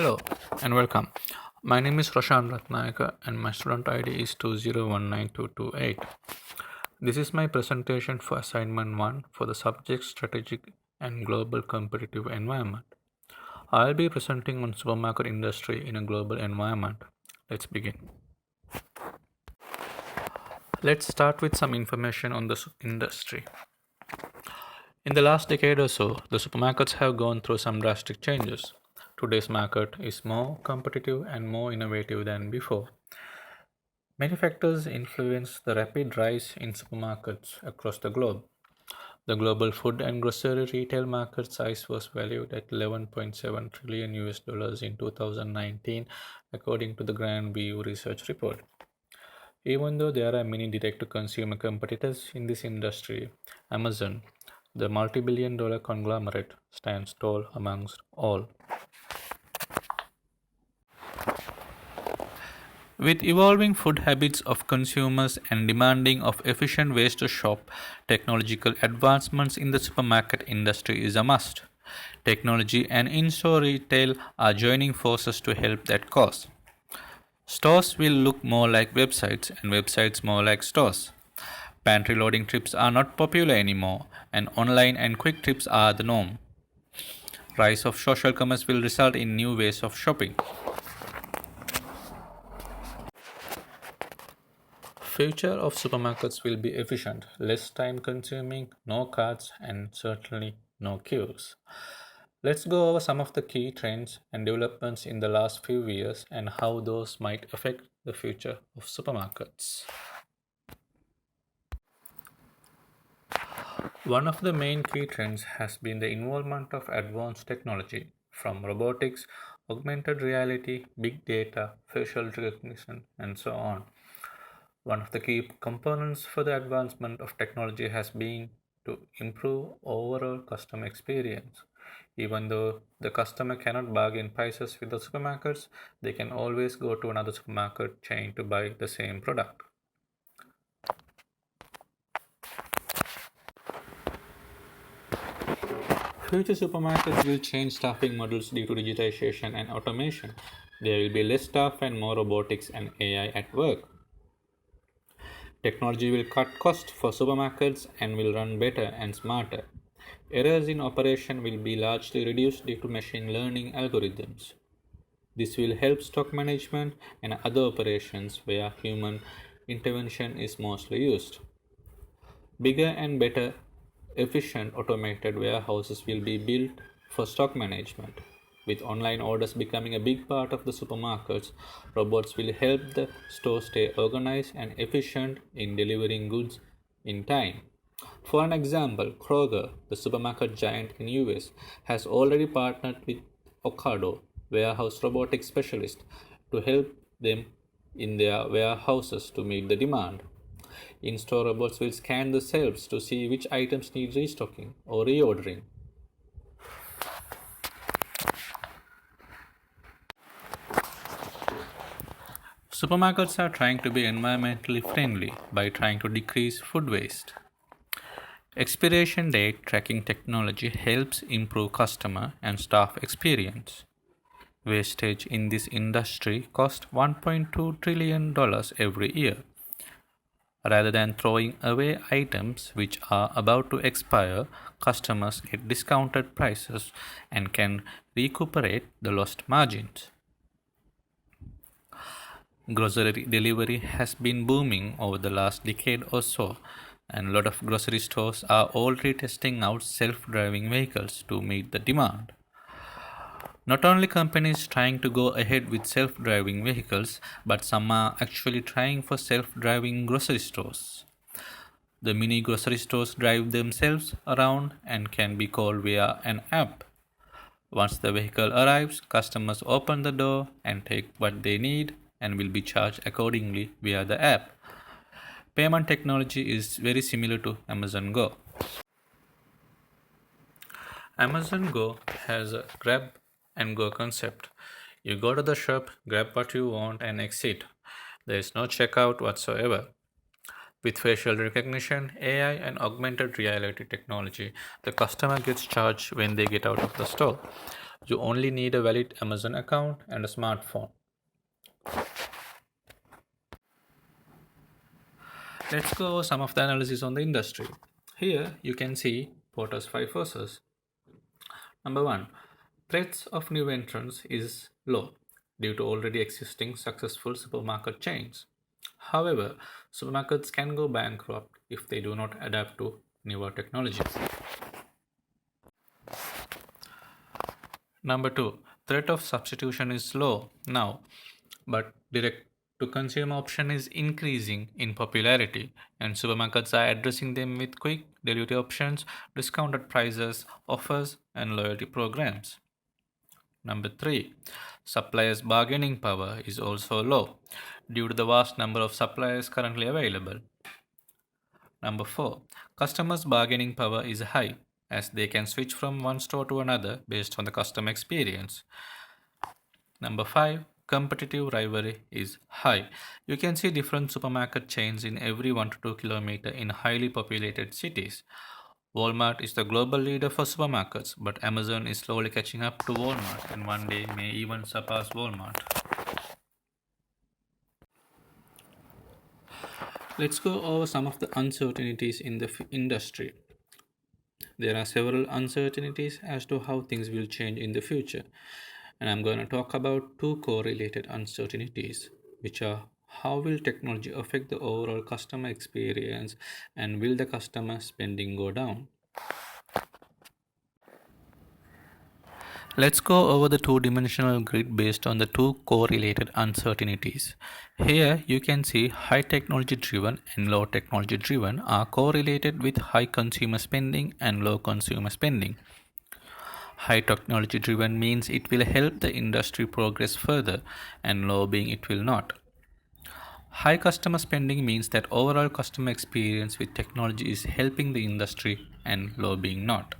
Hello and welcome. My name is Roshan Rathnayake and my student ID is 2019228. This is my presentation for assignment 1 for the subject strategic and global competitive environment. I'll be presenting on supermarket industry in a global environment. Let's begin. Let's start with some information on the industry. In the last decade or so, the supermarkets have gone through some drastic changes. Today's market is more competitive and more innovative than before. Many factors influence the rapid rise in supermarkets across the globe. The global food and grocery retail market size was valued at 11.7 trillion US dollars in 2019 according to the Grand View research report. Even though there are many direct to consumer competitors in this industry, Amazon, the multi-billion dollar conglomerate, stands tall amongst all. With evolving food habits of consumers and demanding of efficient ways to shop, technological advancements in the supermarket industry is a must. Technology and in-store retail are joining forces to help that cause. Stores will look more like websites and websites more like stores. Pantry loading trips are not popular anymore, and online and quick trips are the norm. Rise of social commerce will result in new ways of shopping. Future of supermarkets will be efficient, less time consuming, no carts and certainly no queues. Let's go over some of the key trends and developments in the last few years and how those might affect the future of supermarkets. One of the main key trends has been the involvement of advanced technology, from robotics, augmented reality, big data, facial recognition, and so on. One of the key components for the advancement of technology has been to improve overall customer experience. Even though the customer cannot bargain prices with the supermarkets, they can always go to another supermarket chain to buy the same product. Future supermarkets will change staffing models due to digitization and automation. There will be less staff and more robotics and AI at work. Technology will cut costs for supermarkets and will run better and smarter. Errors in operation will be largely reduced due to machine learning algorithms. This will help stock management and other operations where human intervention is mostly used. Bigger and better efficient automated warehouses will be built for stock management. With online orders becoming a big part of the supermarkets, robots will help the store stay organized and efficient in delivering goods in time. For an example, Kroger, the supermarket giant in US, has already partnered with Ocado, warehouse robotics specialist, to help them in their warehouses to meet the demand. In-store robots will scan the shelves to see which items need restocking or reordering. Supermarkets are trying to be environmentally friendly by trying to decrease food waste. Expiration date tracking technology helps improve customer and staff experience. Wastage in this industry costs $1.2 trillion every year. Rather than throwing away items which are about to expire, customers get discounted prices and can recuperate the lost margins. Grocery delivery has been booming over the last decade or so, and a lot of grocery stores are already testing out self-driving vehicles to meet the demand. Not only companies trying to go ahead with self-driving vehicles, but some are actually trying for self-driving grocery stores. The mini grocery stores drive themselves around and can be called via an app. Once the vehicle arrives, customers open the door and take what they need and will be charged accordingly via the app. Payment technology is very similar to Amazon Go. Amazon Go has a grab and go concept. You go to the shop, grab what you want, and exit. There is no checkout whatsoever. With facial recognition, AI, and augmented reality technology, the customer gets charged when they get out of the store. You only need a valid Amazon account and a smartphone. Let's go over some of the analysis on the industry. Here you can see Porter's five forces. Number one, threats of new entrants is low due to already existing successful supermarket chains. However, supermarkets can go bankrupt if they do not adapt to newer technologies. Number two, threat of substitution is low now, but direct to consumer option is increasing in popularity, and supermarkets are addressing them with quick delivery options, discounted prices, offers, and loyalty programs. Number three, suppliers' bargaining power is also low due to the vast number of suppliers currently available. Number four, customers' bargaining power is high as they can switch from one store to another based on the customer experience. Number five, competitive rivalry is high. You can see different supermarket chains in every 1 to 2 kilometer in highly populated cities. Walmart is the global leader for supermarkets, but Amazon is slowly catching up to Walmart and one day may even surpass Walmart. Let's go over some of the uncertainties in the industry. There are several uncertainties as to how things will change in the future, and I'm going to talk about two correlated uncertainties, which are how will technology affect the overall customer experience and will the customer spending go down? Let's go over the two-dimensional grid based on the two correlated uncertainties. Here you can see high technology driven and low technology driven are correlated with high consumer spending and low consumer spending. High technology driven means it will help the industry progress further, and low being it will not. High customer spending means that overall customer experience with technology is helping the industry, and low being not.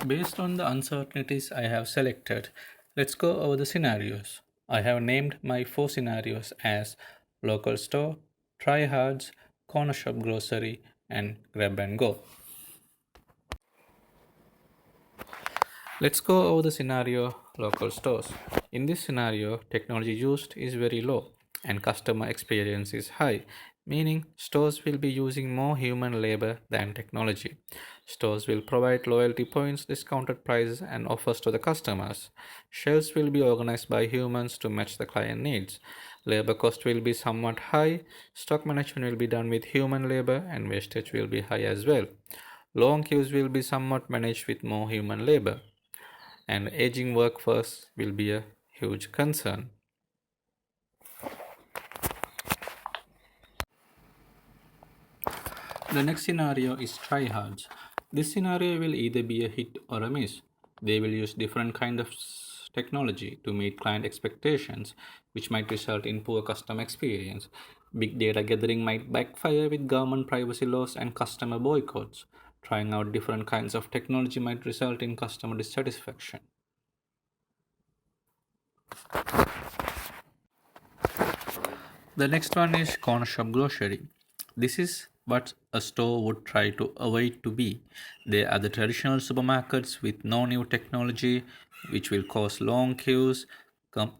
Based on the uncertainties I have selected, let's go over the scenarios. I have named my four scenarios as local store, try hards, corner shop grocery, and grab and go. Let's go over the scenario local stores. In this scenario, technology used is very low and customer experience is high, meaning stores will be using more human labor than technology. Stores will provide loyalty points, discounted prices, and offers to the customers. Shelves will be organized by humans to match the client needs. Labor cost will be somewhat high, stock management will be done with human labor, and wastage will be high as well. Long queues will be somewhat managed with more human labor, and aging workforce will be a huge concern. The next scenario is tryhards. This scenario will either be a hit or a miss. They will use different kind of technology to meet client expectations, which might result in poor customer experience. Big data gathering might backfire with government privacy laws and customer boycotts. Trying out different kinds of technology might result in customer dissatisfaction. The next one is corner shop grocery. This is what a store would try to avoid to be. They are the traditional supermarkets with no new technology, which will cause long queues,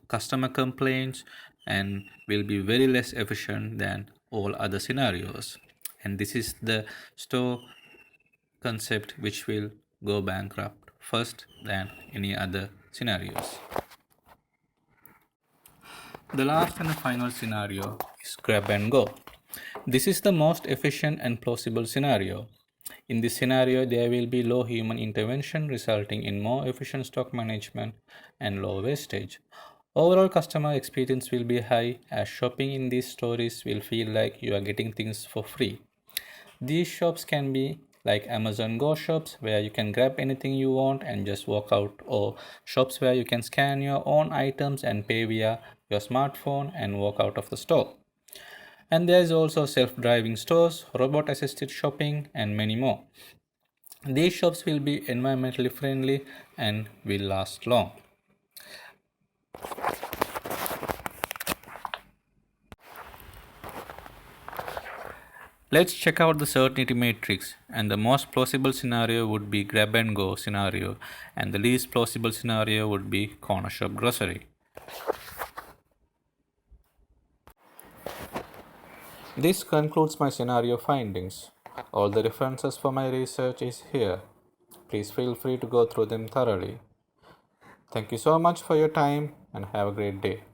customer complaints, and will be very less efficient than all other scenarios. And this is the store concept which will go bankrupt first than any other scenarios. The last and the final scenario is grab and go. This is the most efficient and plausible scenario. In this scenario, there will be low human intervention, resulting in more efficient stock management and low wastage. Overall customer experience will be high as shopping in these stores will feel like you are getting things for free. These shops can be like Amazon Go shops where you can grab anything you want and just walk out, or shops where you can scan your own items and pay via your smartphone and walk out of the store. And there is also self-driving stores, robot assisted shopping, and many more. These shops will be environmentally friendly and will last long. Let's check out the certainty matrix, and the most plausible scenario would be grab and go scenario, and the least plausible scenario would be corner shop grocery. This concludes my scenario findings. All the references for my research is here. Please feel free to go through them thoroughly. Thank you so much for your time and have a great day.